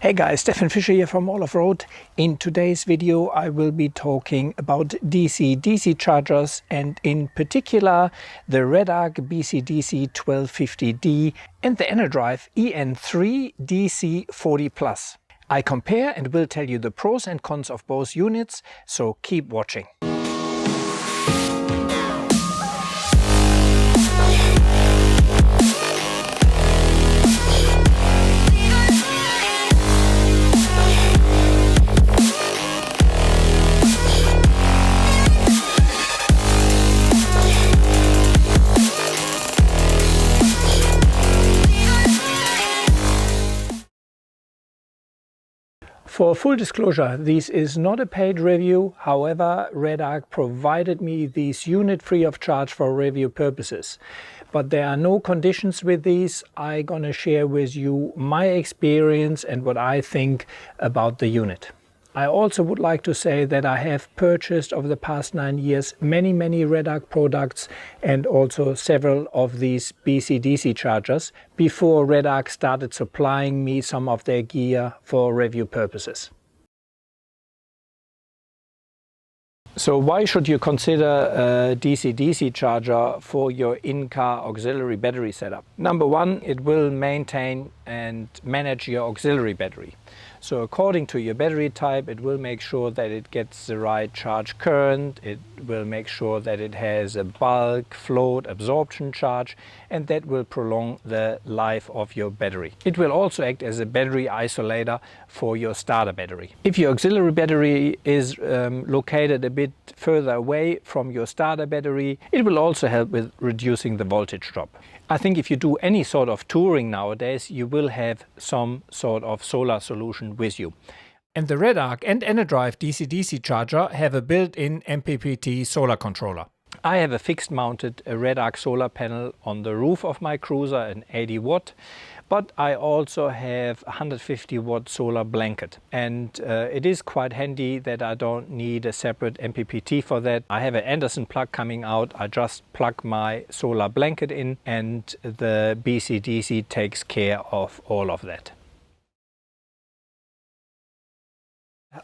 Hey guys, Stefan Fischer here from All Off Road. In today's video I will be talking about DCDC chargers and in particular the Redarc BCDC1250D and the Enerdrive EN3DC40+. I compare and will tell you the pros and cons of both units, so keep watching. For full disclosure, this is not a paid review. However, Redarc provided me this unit free of charge for review purposes. But there are no conditions with these. I'm gonna share with you my experience and what I think about the unit. I also would like to say that I have purchased over the past 9 years many Redarc products and also several of these BCDC chargers before Redarc started supplying me some of their gear for review purposes. So why should you consider a DC-DC charger for your in-car auxiliary battery setup? Number one, it will maintain and manage your auxiliary battery. So according to your battery type, it will make sure that it gets the right charge current, it will make sure that it has a bulk, float, absorption charge, and that will prolong the life of your battery. It will also act as a battery isolator for your starter battery. If your auxiliary battery is located a bit further away from your starter battery, it will also help with reducing the voltage drop. I think if you do any sort of touring nowadays, you will have some sort of solar solution with you. And the Redarc and Enerdrive DC-DC charger have a built-in MPPT solar controller. I have a fixed mounted Redarc solar panel on the roof of my cruiser, an 80 watt, but I also have a 150 watt solar blanket. And it is quite handy that I don't need a separate MPPT for that. I have an Anderson plug coming out, I just plug my solar blanket in and the BCDC takes care of all of that.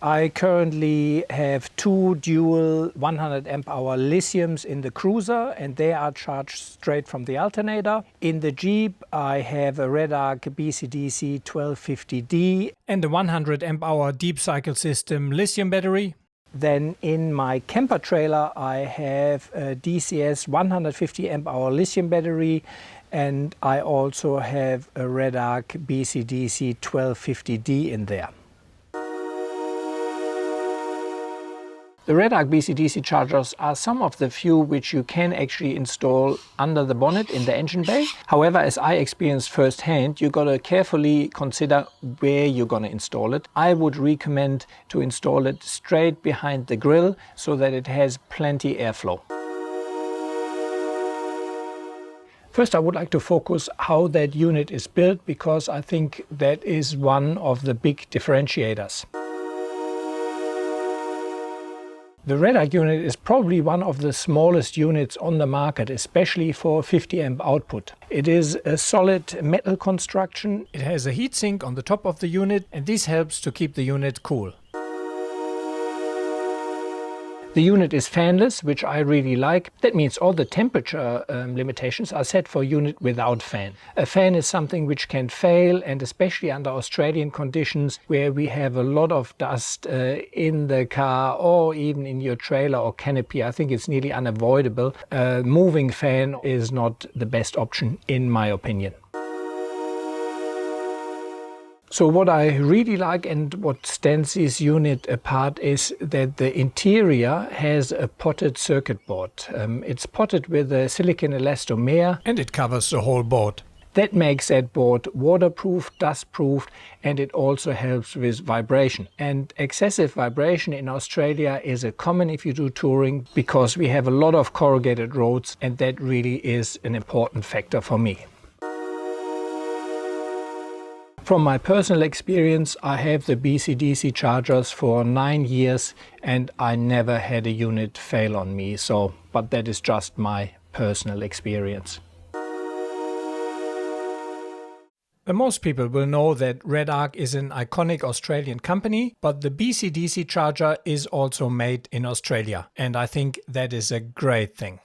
I currently have two dual 100 amp hour lithiums in the cruiser and they are charged straight from the alternator. In the Jeep I have a Redarc BCDC1250D and a 100 amp hour deep cycle system lithium battery. Then in my camper trailer I have a DCS 150 amp hour lithium battery and I also have a Redarc BCDC1250D in there. The Redarc BCDC chargers are some of the few which you can actually install under the bonnet in the engine bay. However, as I experienced firsthand, you gotta carefully consider where you're gonna install it. I would recommend to install it straight behind the grille so that it has plenty airflow. First, I would like to focus how that unit is built because I think that is one of the big differentiators. The Redarc unit is probably one of the smallest units on the market, especially for 50 amp output. It is a solid metal construction. It has a heatsink on the top of the unit and this helps to keep the unit cool. The unit is fanless, which I really like. That means all the temperature limitations are set for unit without fan. A fan is something which can fail, and especially under Australian conditions where we have a lot of dust in the car or even in your trailer or canopy, I think it's nearly unavoidable. A moving fan is not the best option in my opinion. So what I really like and what stands this unit apart is that the interior has a potted circuit board. It's potted with a silicon elastomer and it covers the whole board. That makes that board waterproof, dustproof, and it also helps with vibration. And excessive vibration in Australia is a common if you do touring because we have a lot of corrugated roads and that really is an important factor for me. From my personal experience, I have the BCDC chargers for 9 years and I never had a unit fail on me, but that is just my personal experience. Most people will know that Redarc is an iconic Australian company, but the BCDC charger is also made in Australia, and I think that is a great thing.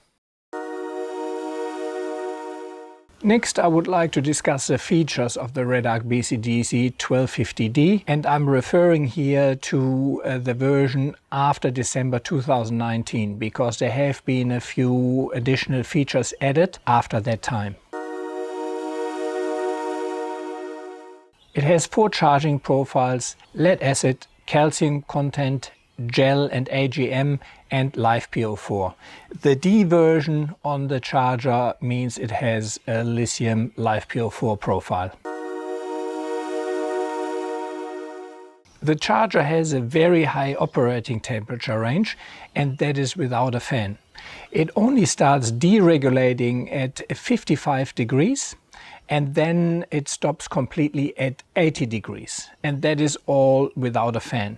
Next, I would like to discuss the features of the Redarc BCDC1250D, and I'm referring here to the version after December 2019, because there have been a few additional features added after that time. It has 4 charging profiles: lead acid, calcium content, gel and AGM, and LiFePo4. The D version on the charger means it has a lithium LiFePo4 profile. The charger has a very high operating temperature range, and that is without a fan. It only starts deregulating at 55 degrees. And then it stops completely at 80 degrees, and that is all without a fan.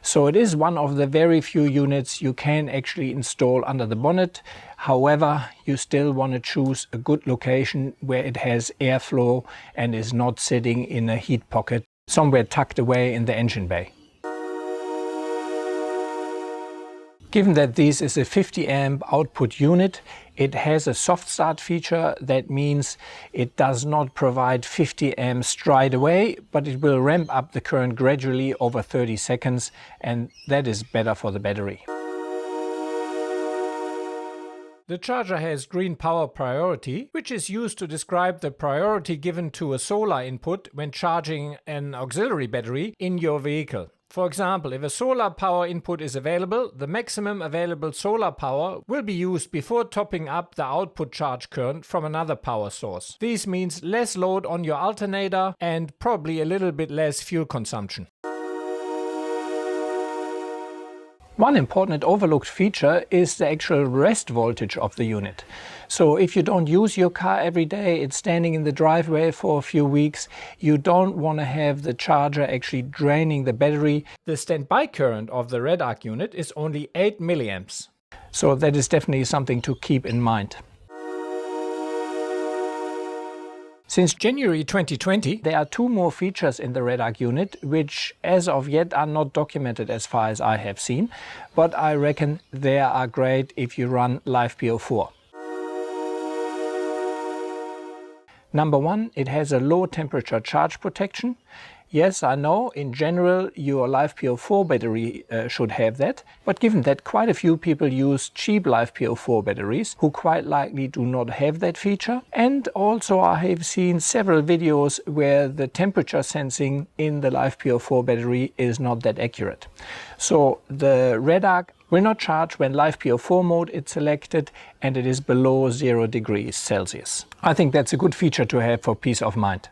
So it is one of the very few units you can actually install under the bonnet. However, you still want to choose a good location where it has airflow and is not sitting in a heat pocket somewhere tucked away in the engine bay. Given that this is a 50 amp output unit, it has a soft start feature. That means it does not provide 50 amps straight away, but it will ramp up the current gradually over 30 seconds, and that is better for the battery. The charger has green power priority, which is used to describe the priority given to a solar input when charging an auxiliary battery in your vehicle. For example, if a solar power input is available, the maximum available solar power will be used before topping up the output charge current from another power source. This means less load on your alternator and probably a little bit less fuel consumption. One important overlooked feature is the actual rest voltage of the unit. So if you don't use your car every day, it's standing in the driveway for a few weeks, you don't want to have the charger actually draining the battery. The standby current of the Redarc unit is only 8 milliamps. So that is definitely something to keep in mind. Since January 2020, there are 2 more features in the Redarc unit, which as of yet are not documented as far as I have seen, but I reckon they are great if you run LiFePo4. Number 1, it has a low temperature charge protection. Yes, I know, in general your LiFePo4 battery should have that, but given that quite a few people use cheap LiFePo4 batteries who quite likely do not have that feature, and also I have seen several videos where the temperature sensing in the LiFePo4 battery is not that accurate. So the Redarc will not charge when LiFePo4 mode is selected and it is below 0 degrees Celsius. I think that's a good feature to have for peace of mind.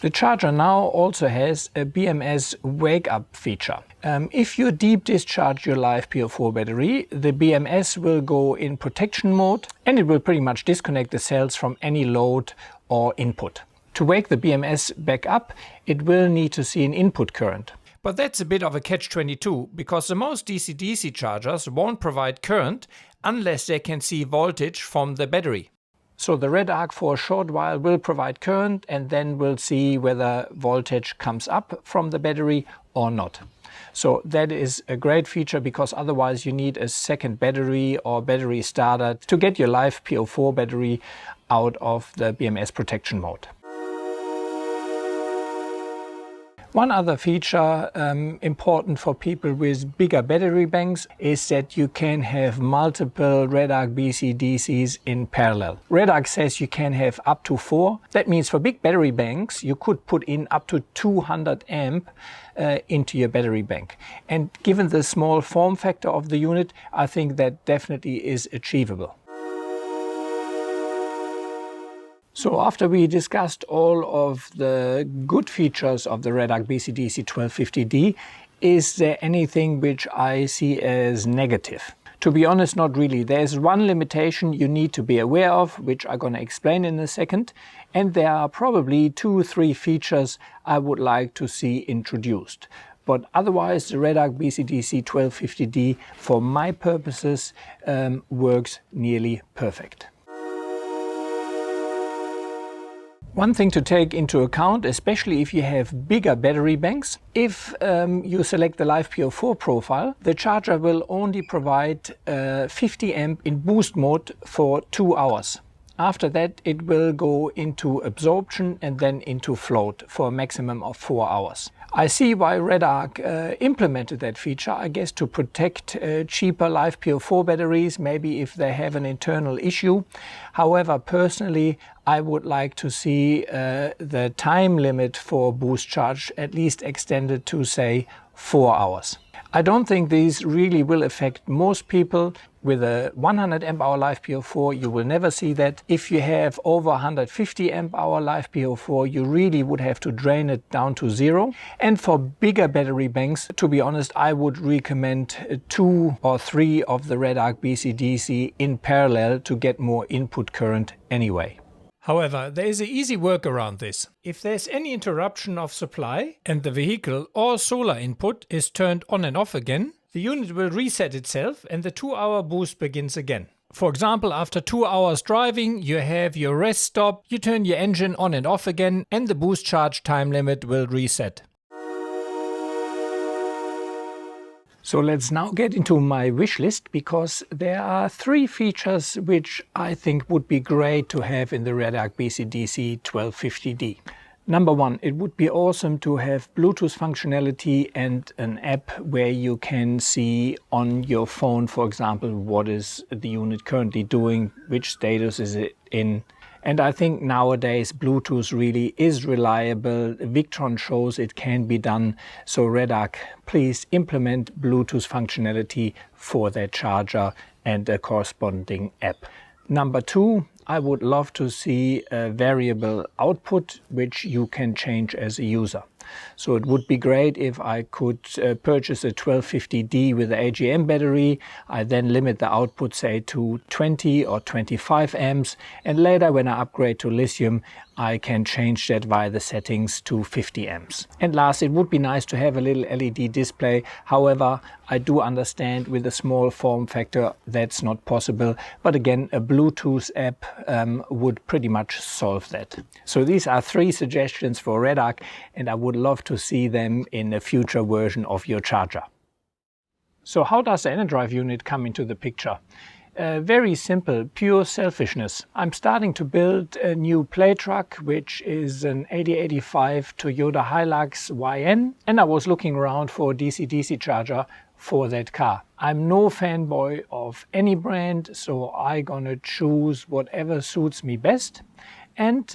The charger now also has a BMS wake-up feature. If you deep discharge your LiFePo4 battery, the BMS will go in protection mode and it will pretty much disconnect the cells from any load or input. To wake the BMS back up, it will need to see an input current. But that's a bit of a catch-22, because the most DC-DC chargers won't provide current unless they can see voltage from the battery. So the Redarc for a short while will provide current, and then we'll see whether voltage comes up from the battery or not. So that is a great feature, because otherwise you need a second battery or battery starter to get your LiFePo4 battery out of the BMS protection mode. One other feature important for people with bigger battery banks is that you can have multiple Redarc BCDCs in parallel. Redarc says you can have up to 4. That means for big battery banks you could put in up to 200 amp into your battery bank. And given the small form factor of the unit, I think that definitely is achievable. So after we discussed all of the good features of the Redarc BCDC1250D, is there anything which I see as negative? To be honest, not really. There's one limitation you need to be aware of, which I'm going to explain in a second, and there are probably 2-3 features I would like to see introduced. But otherwise, the Redarc BCDC1250D, for my purposes, works nearly perfect. One thing to take into account, especially if you have bigger battery banks, if you select the LiFePo4 profile, the charger will only provide 50 amp in boost mode for 2 hours. After that it will go into absorption and then into float for a maximum of 4 hours. I see why Redarc implemented that feature, I guess to protect cheaper LiFePo4 batteries, maybe if they have an internal issue. However, personally, I would like to see the time limit for boost charge at least extended to, say, 4 hours. I don't think these really will affect most people. With a 100 amp hour LiFePo4 you will never see that. If you have over 150 amp hour LiFePo4 you really would have to drain it down to 0. And for bigger battery banks, to be honest, I would recommend 2 or 3 of the Redarc BCDC in parallel to get more input current anyway. However, there is an easy work around this. If there's any interruption of supply and the vehicle or solar input is turned on and off again, the unit will reset itself and the 2-hour boost begins again. For example, after 2 hours driving, you have your rest stop, you turn your engine on and off again, and the boost charge time limit will reset. So let's now get into my wish list, because there are 3 features which I think would be great to have in the Redarc BCDC1250D. Number 1, it would be awesome to have Bluetooth functionality and an app where you can see on your phone, for example, what is the unit currently doing, which status is it in. And I think nowadays Bluetooth really is reliable. Victron shows it can be done. So Redarc, please implement Bluetooth functionality for that charger and a corresponding app. Number 2, I would love to see a variable output which you can change as a user. So it would be great if I could purchase a 1250D with the AGM battery. I then limit the output, say, to 20 or 25 amps, and later when I upgrade to lithium I can change that via the settings to 50 amps. And last, it would be nice to have a little LED display. However, I do understand with a small form factor that's not possible, but again a Bluetooth app would pretty much solve that. So these are 3 suggestions for Redarc, and I would love to see them in a future version of your charger. So how does the Enerdrive unit come into the picture? Very simple, pure selfishness. I'm starting to build a new play truck, which is an 8085 Toyota Hilux YN, and I was looking around for a DC-DC charger for that car. I'm no fanboy of any brand, so I'm gonna choose whatever suits me best. And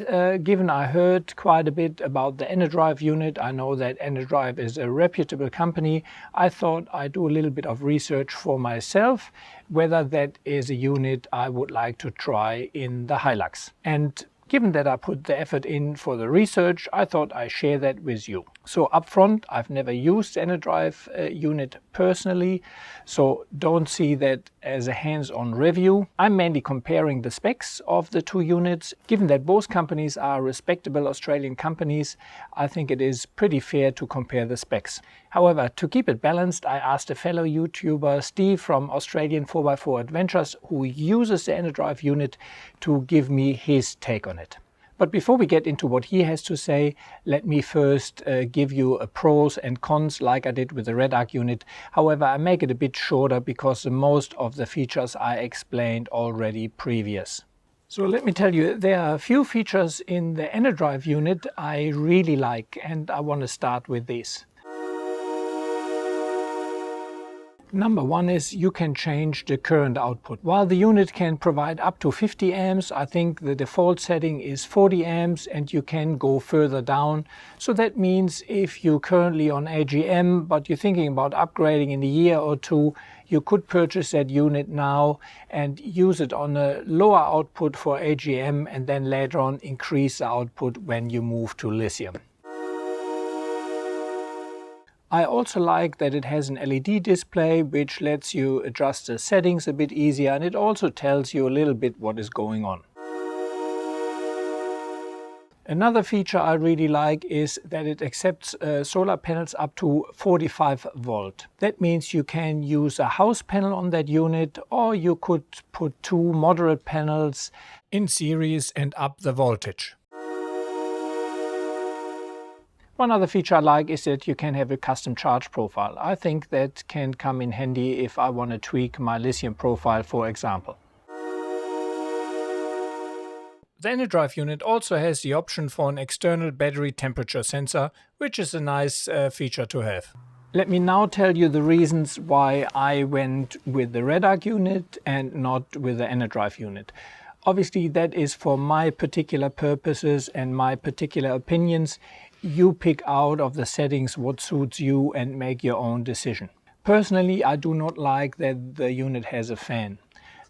given I heard quite a bit about the Enerdrive unit, I know that Enerdrive is a reputable company, I thought I'd do a little bit of research for myself, whether that is a unit I would like to try in the Hilux. And given that I put the effort in for the research, I thought I'd share that with you. So up front, I've never used the Enerdrive unit personally, so don't see that as a hands-on review. I'm mainly comparing the specs of the 2 units. Given that both companies are respectable Australian companies, I think it is pretty fair to compare the specs. However, to keep it balanced, I asked a fellow YouTuber, Steve from Australian 4x4 Adventures, who uses the Enerdrive unit, to give me his take on it. But before we get into what he has to say, let me first give you a pros and cons like I did with the Redarc unit. However, I make it a bit shorter because most of the features I explained already previous. So let me tell you, there are a few features in the Enerdrive unit I really like, and I want to start with this. Number 1 is you can change the current output. While the unit can provide up to 50 amps, I think the default setting is 40 amps and you can go further down. So that means if you're currently on AGM but you're thinking about upgrading in a year or 2, you could purchase that unit now and use it on a lower output for AGM and then later on increase the output when you move to lithium. I also like that it has an LED display which lets you adjust the settings a bit easier, and it also tells you a little bit what is going on. Another feature I really like is that it accepts solar panels up to 45 volt. That means you can use a house panel on that unit, or you could put 2 moderate panels in series and up the voltage. One other feature I like is that you can have a custom charge profile. I think that can come in handy if I want to tweak my lithium profile, for example. The Enerdrive unit also has the option for an external battery temperature sensor, which is a nice feature to have. Let me now tell you the reasons why I went with the Redarc unit and not with the Enerdrive unit. Obviously that is for my particular purposes and my particular opinions. You pick out of the settings what suits you and make your own decision. Personally, I do not like that the unit has a fan.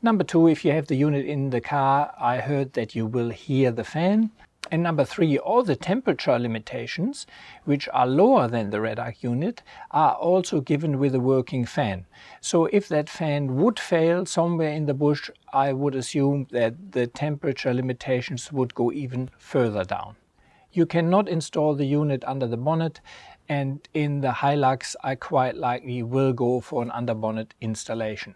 Number two, if you have the unit in the car, I heard that you will hear the fan. And number three, all the temperature limitations, which are lower than the Redarc unit, are also given with a working fan. So if that fan would fail somewhere in the bush, I would assume that the temperature limitations would go even further down. You cannot install the unit under the bonnet, and in the Hilux I quite likely will go for an under bonnet installation.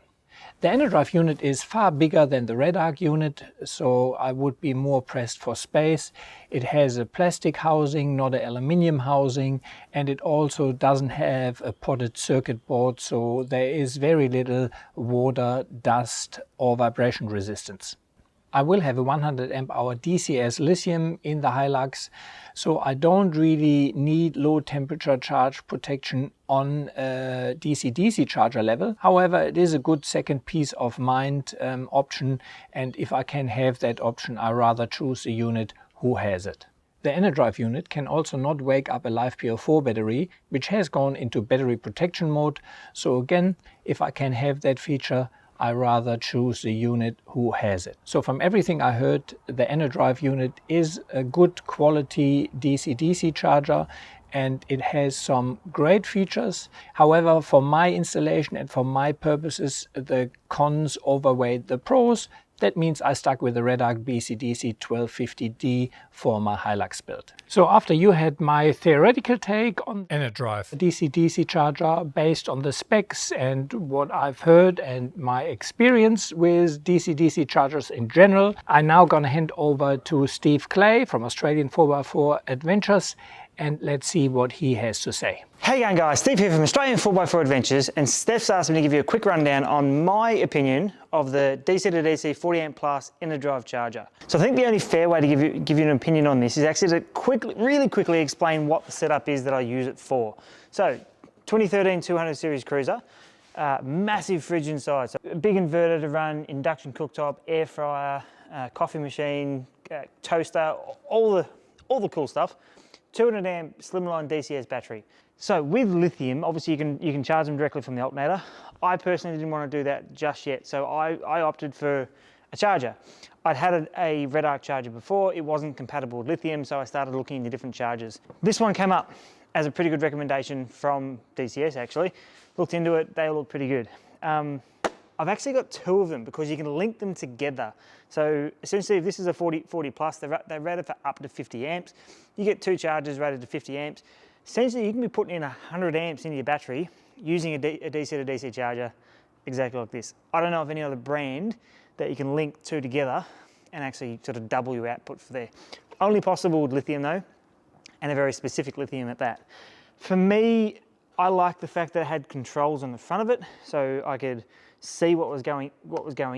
The Enerdrive unit is far bigger than the Redarc unit, so I would be more pressed for space. It has a plastic housing, not an aluminium housing, and it also doesn't have a potted circuit board, so there is very little water, dust or vibration resistance. I will have a 100 amp hour DCS lithium in the Hilux, so I don't really need low temperature charge protection on a DC-DC charger level. However, it is a good second peace of mind option, and if I can have that option, I rather choose a unit who has it. The Enerdrive unit can also not wake up a LiFePo4 battery, which has gone into battery protection mode, so again, if I can have that feature, I rather choose the unit who has it. So from everything I heard, the Enerdrive unit is a good quality DC-DC charger and it has some great features. However, for my installation and for my purposes, the cons outweigh the pros. That means I stuck with the Redarc BCDC1250D for my Hilux build. So after you had my theoretical take on Enerdrive the DC-DC charger based on the specs and what I've heard and my experience with DC-DC chargers in general, I'm now going to hand over to Steve Clay from Australian 4x4 Adventures, and let's see what he has to say. Hey again guys, Steve here from Australian 4x4 Adventures, and Steph's asked me to give you a quick rundown on my opinion of the DC to DC 40 amp plus Enerdrive charger. So I think the only fair way to give you an opinion on this is actually to really quickly explain what the setup is that I use it for. So 2013 200 series cruiser, massive fridge inside, so a big inverter to run induction cooktop, air fryer, coffee machine, toaster, all the cool stuff. 200 amp slimline DCS battery. So with lithium, obviously you can charge them directly from the alternator. I personally didn't want to do that just yet, so I opted for a charger. I'd had a Redarc charger before, it wasn't compatible with lithium, so I started looking into different chargers. This one came up as a pretty good recommendation from DCS actually. Looked into it, they all look pretty good. I've actually got two of them because you can link them together. So essentially if this is a 40 plus, they're rated for up to 50 amps. You get two chargers rated to 50 amps. Essentially you can be putting in 100 amps into your battery using a DC to DC charger exactly like this. I don't know of any other brand that you can link two together and actually sort of double your output for there. Only possible with lithium though, and a very specific lithium at that. For me, I like the fact that it had controls on the front of it, so I could see what was going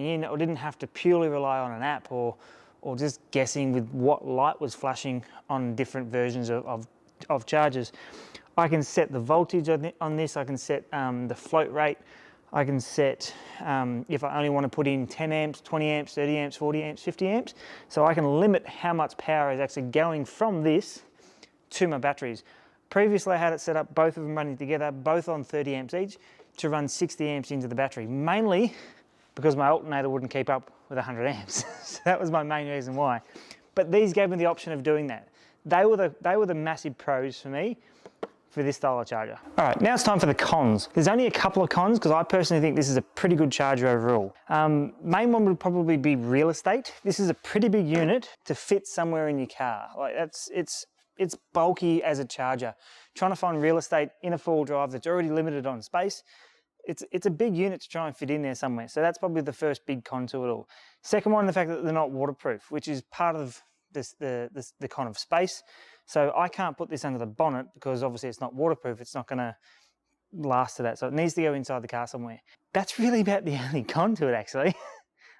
in, or didn't have to purely rely on an app or just guessing with what light was flashing on different versions of chargers. I can set the voltage on this, I can set the float rate, I can set if I only want to put in 10 amps, 20 amps, 30 amps, 40 amps, 50 amps. So I can limit how much power is actually going from this to my batteries. Previously I had it set up, both of them running together, both on 30 amps each, to run 60 amps into the battery, mainly because my alternator wouldn't keep up with 100 amps. So that was my main reason why. But these gave me the option of doing that. They were the massive pros for me for this style of charger. All right, now it's time for the cons. There's only a couple of cons because I personally think this is a pretty good charger overall. Main one would probably be real estate. This is a pretty big unit to fit somewhere in your car. Like it's bulky as a charger. Trying to find real estate in a four-wheel drive that's already limited on space, it's a big unit to try and fit in there somewhere. So that's probably the first big con to it all. Second one, the fact that they're not waterproof, which is part of the con of space. So I can't put this under the bonnet because obviously it's not waterproof. It's not going to last to that. So it needs to go inside the car somewhere. That's really about the only con to it, actually.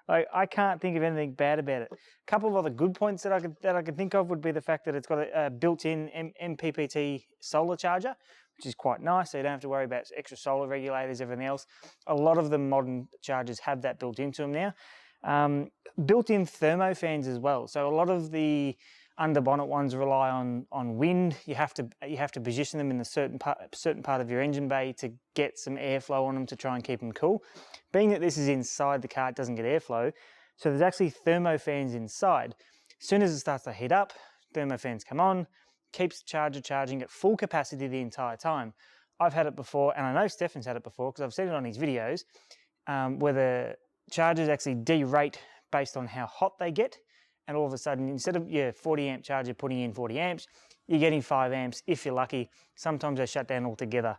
Like, I can't think of anything bad about it. A couple of other good points that I could think of would be the fact that it's got a built-in MPPT solar charger, which is quite nice. So you don't have to worry about extra solar regulators, everything else. A lot of the modern chargers have that built into them now. Built-in thermo fans as well. So a lot of the under bonnet ones rely on wind. You have to position them in a certain part of your engine bay to get some airflow on them to try and keep them cool. Being that this is inside the car, it doesn't get airflow. So there's actually thermo fans inside. As soon as it starts to heat up, thermo fans come on, keeps the charger charging at full capacity the entire time. I've had it before, and I know Stefan's had it before because I've seen it on his videos, where the chargers actually derate based on how hot they get. And all of a sudden, instead of your 40 amp charger putting in 40 amps, you're getting 5 amps if you're lucky. Sometimes they shut down altogether.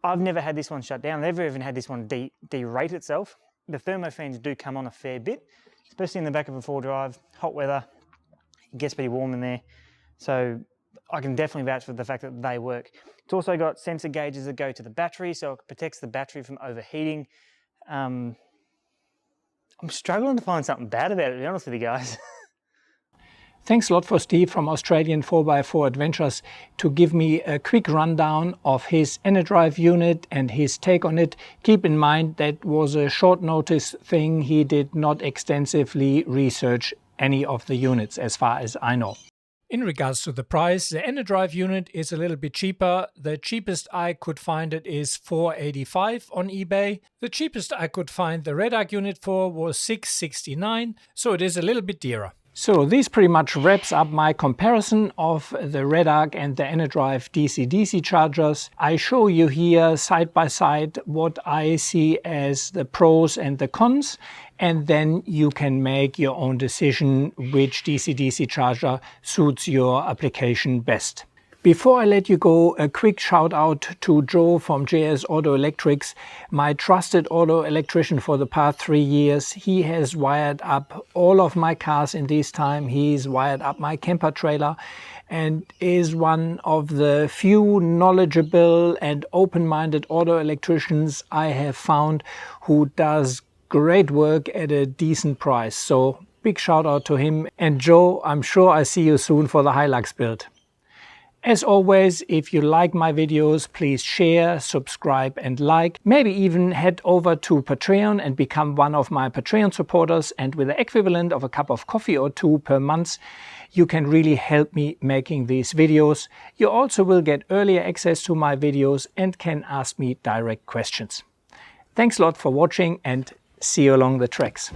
I've never had this one shut down. I've never even had this one derate itself. The thermo fans do come on a fair bit, especially in the back of a 4-drive, hot weather. It gets pretty warm in there. So I can definitely vouch for the fact that they work. It's also got sensor gauges that go to the battery, so it protects the battery from overheating. I'm struggling to find something bad about it, to be honest with you guys. Thanks a lot for Steve from Australian 4x4 Adventures to give me a quick rundown of his Enerdrive unit and his take on it. Keep in mind that was a short notice thing. He did not extensively research any of the units as far as I know. In regards to the price, the Enerdrive unit is a little bit cheaper. The cheapest I could find it is $485 on eBay. The cheapest I could find the Redarc unit for was $669, so it is a little bit dearer. So this pretty much wraps up my comparison of the Redarc and the Enerdrive DCDC Chargers. I show you here side by side what I see as the pros and the cons, and then you can make your own decision which DCDC charger suits your application best. Before I let you go, a quick shout out to Joe from JS Auto Electrics, my trusted auto electrician for the past 3 years. He has wired up all of my cars in this time. He's wired up my camper trailer and is one of the few knowledgeable and open-minded auto electricians I have found who does great work at a decent price. So big shout out to him. And Joe, I'm sure I see you soon for the Hilux build. As always, if you like my videos, please share, subscribe and like. Maybe even head over to Patreon and become one of my Patreon supporters, and with the equivalent of a cup of coffee or 2 per month, you can really help me making these videos. You also will get earlier access to my videos and can ask me direct questions. Thanks a lot for watching and see you along the tracks.